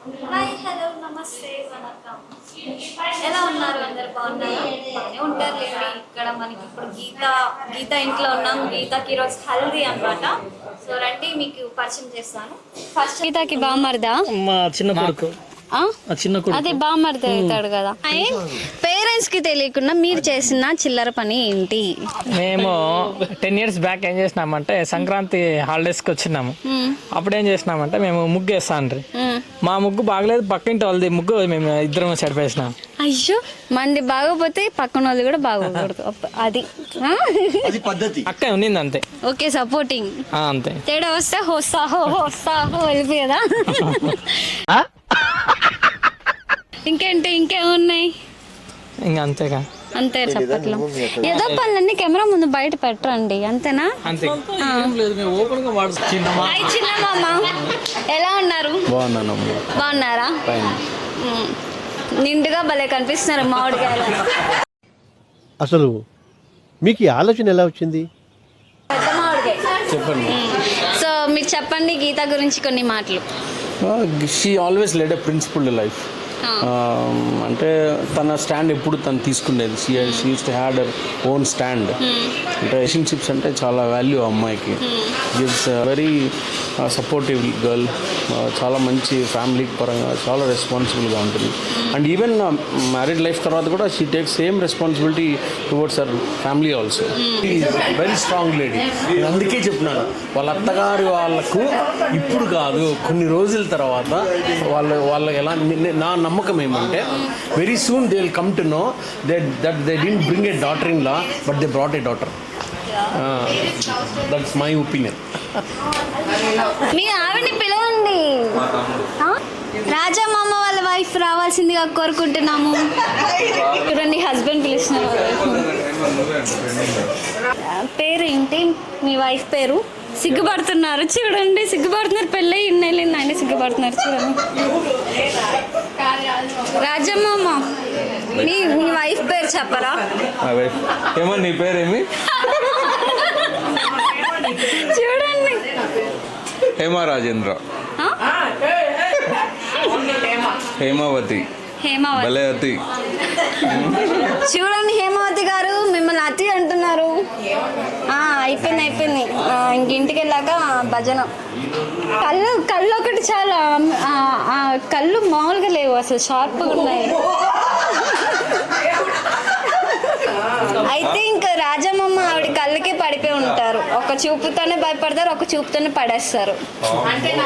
Hi hello నమస్తే వణకం. ఎలా ఉన్నారు? అందరు బాగున్నారా? బాగానే ఉంటారు లేండి. ఇక్కడ మనకి ఇప్పుడు గీత ఇంట్లో ఉన్నాం. గీతకి ఈరోజు హల్దీ అనమాట. సో రండి మీకు పరిచయం చేస్తాను. ఫస్ట్ గీతకి బామర్దా మా చిన్న కొడుకు అదే బామర్ది అవుతాడు కదా. పేరెంట్స్ కి తెలియకుండా మీరు చేసిన చిల్లర పని ఏంటి? మేము 10 years బ్యాక్ ఏం చేసినామంటే సంక్రాంతి హాలిడేస్కి వచ్చినాము. అప్పుడు ఏం చేసినామంటే మేము ముగ్గు వేస్తాండ్రి. మా ముగ్గు బాగలేదు, పక్కింటి వాళ్ళది ముగ్గు మేము ఇద్దరం చెడిపేసినాం. అయ్యో, మంది బాగోపోతే పక్కన వాళ్ళు కూడా బాగోకూడదు. అది పద్ధతి. అక్క ఉన్నింది అంతే. Okay, supporting. అంతే. తేడా వస్తే హోస్తాహో వెళ్ళిపోయేదా? ఇంకేంటి, ఇంకేమున్నాయి? ఇంకా అంతేగా. అంతే చప్పట్లో. ఏదో పనులన్నీ కెమెరా ముందు బయట పెట్టరండి, అంతేనా? అంతే. హాయ్ చిన్న మామ, ఎలా ఉన్నారు? బాగున్నారా? నిండుగా భలే కనిపిస్తున్నారు మామిడికాయలు. అసలు మీకు ఈ ఆలోచన ఎలా వచ్చింది? పెద్ద మామిడికాయ. చెప్పండి. సో మీరు చెప్పండి గీత గురించి కొన్ని మాటలు. She always led a principled life. అంటే తన స్టాండ్ ఎప్పుడు తను తీసుకునేది. She used to had her own stand. అంటే రిలేషన్షిప్స్ అంటే చాలా వాల్యూ అమ్మాయికి. Gives very supportive girl. చాలా మంచి ఫ్యామిలీ పరంగా చాలా రెస్పాన్సిబుల్గా ఉంటుంది. అండ్ ఈవెన్ మ్యారీడ్ లైఫ్ తర్వాత కూడా she takes same responsibility towards her family also. Very strong lady. నేను అందుకే చెప్తున్నాను, వాళ్ళ అత్తగారి వాళ్ళకు ఇప్పుడు కాదు, కొన్ని రోజుల తర్వాత వాళ్ళ ఎలా నా నమ్మకం ఏమంటే very soon they will come to know that they didn't bring a daughter in law but they brought a daughter. That's my opinion. మీ ఆవిడని పిలవండి. రాజా మామ వాళ్ళ వైఫ్ రావాల్సిందిగా కోరుకుంటున్నాము. చూడండి, హస్బెండ్ పిలుస్తున్నారు. పేరేంటి మీ వైఫ్ పేరు? సిగ్గుపడుతున్నారు చూడండి, సిగ్గుపడుతున్నారు. పెళ్ళి ఇన్నేళ్ళైందండి, సిగ్గుపడుతున్నారు చూడండి. రాజమ్మ, మీ వైఫ్ పేరు చెప్పరా? ఏమో నీ పేరేమి? చూడండి, హేమా రాజేంద్ర. హేమావతి. హేమావతి. చూడండి, హేమావతి గారు మిమ్మల్ని అతి అంటున్నారు. అయిపోయింది. ఇంక ఇంటికి వెళ్ళాక భజన. కళ్ళు ఒకటి చాలా, కళ్ళు మామూలుగా లేవు, అసలు షార్ప్గా ఉన్నాయి. అయితే ఇంకా రాజమ్మ ఆవిడ కళ్ళకే పడిపోయి ఉంటారు. ఒక చూపుతోనే భయపడతారు, ఒక చూపుతోనే పడేస్తారు.